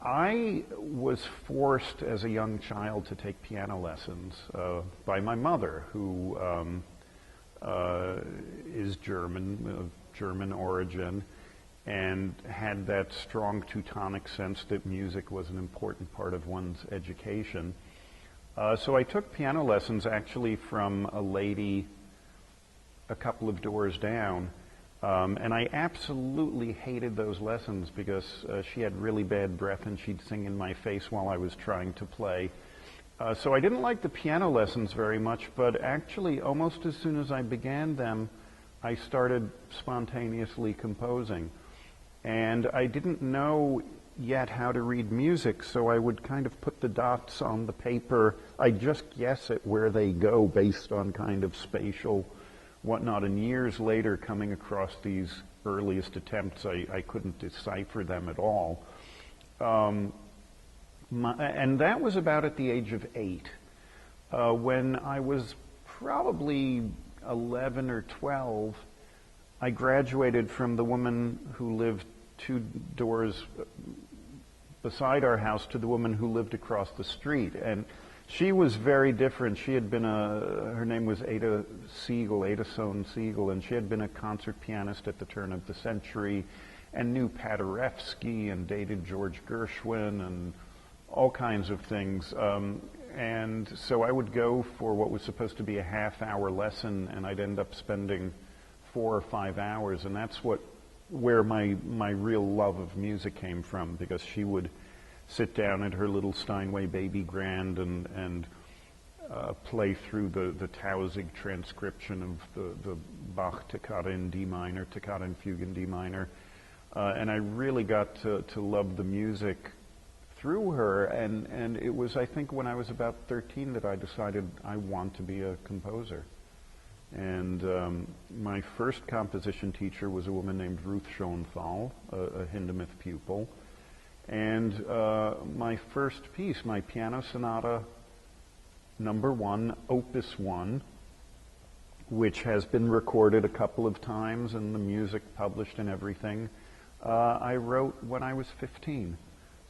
I was forced as a young child to take piano lessons by my mother, who is German, of German origin, and had that strong Teutonic sense that music was an important part of one's education. So I took piano lessons actually from a lady a couple of doors down, and I absolutely hated those lessons because she had really bad breath and she'd sing in my face while I was trying to play. So I didn't like the piano lessons very much, but actually almost as soon as I began them, I started spontaneously composing. And I didn't know yet how to read music, so I would kind of put the dots on the paper. I'd just guess at where they go based on kind of spatial whatnot. And years later, coming across these earliest attempts, I couldn't decipher them at all. And that was about at the age of 8. When I was probably 11 or 12, I graduated from the woman who lived 2 doors beside our house to the woman who lived across the street. And she was very different. She had been her name was Ada Sohn Siegel, and she had been a concert pianist at the turn of the century and knew Paderewski and dated George Gershwin and all kinds of things. And so I would go for what was supposed to be a half-hour lesson, and I'd end up spending 4 or 5 hours, and that's where my real love of music came from, because she would sit down at her little Steinway baby grand and play through the Tausig transcription of the Bach Toccata in D minor, Toccata and Fugue in D minor, and I really got to love the music through her, and it was, I think, when I was about 13 that I decided I want to be a composer. And my first composition teacher was a woman named Ruth Schoenthal, a Hindemith pupil. And my first piece, my Piano Sonata number 1, Opus 1, which has been recorded a couple of times and the music published and everything, I wrote when I was 15.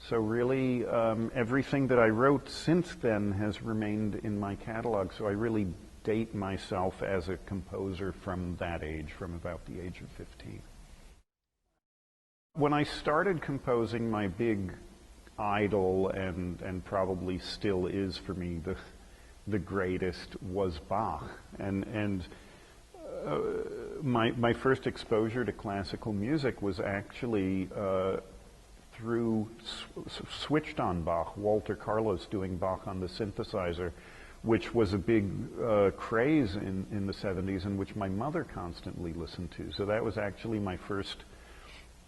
So really, everything that I wrote since then has remained in my catalog, so I really date myself as a composer from that age, from about the age of 15. When I started composing, my big idol, and probably still is for me the greatest, was Bach. And my first exposure to classical music was actually through switched on Bach, Walter Carlos doing Bach on the synthesizer, which was a big craze in the 70s, and which my mother constantly listened to. So that was actually my first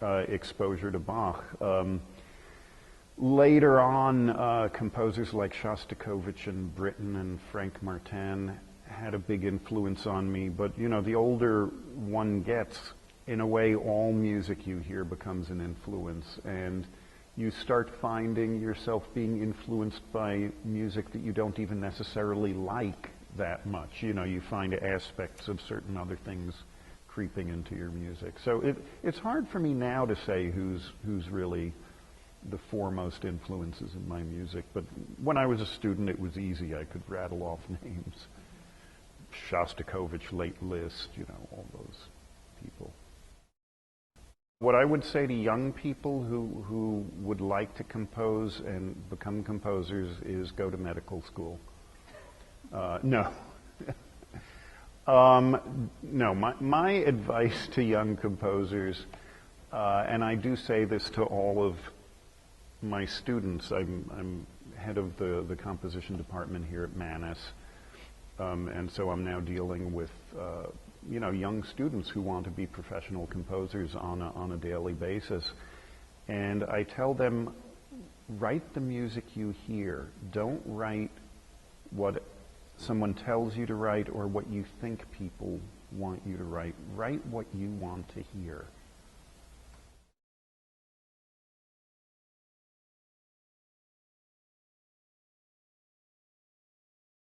exposure to Bach. Later on, composers like Shostakovich and Britten and Frank Martin had a big influence on me, but you know, the older one gets, in a way, all music you hear becomes an influence, and you start finding yourself being influenced by music that you don't even necessarily like that much. You know, you find aspects of certain other things creeping into your music. So it's hard for me now to say who's really the foremost influences in my music, but when I was a student it was easy. I could rattle off names. Shostakovich, Late Liszt, you know, all those people. What I would say to young people who would like to compose and become composers is go to medical school. No. No, my advice to young composers, and I do say this to all of my students, I'm head of the composition department here at Manus, and so I'm now dealing with you know, young students who want to be professional composers on a daily basis. And I tell them, write the music you hear. Don't write what someone tells you to write or what you think people want you to write. Write what you want to hear.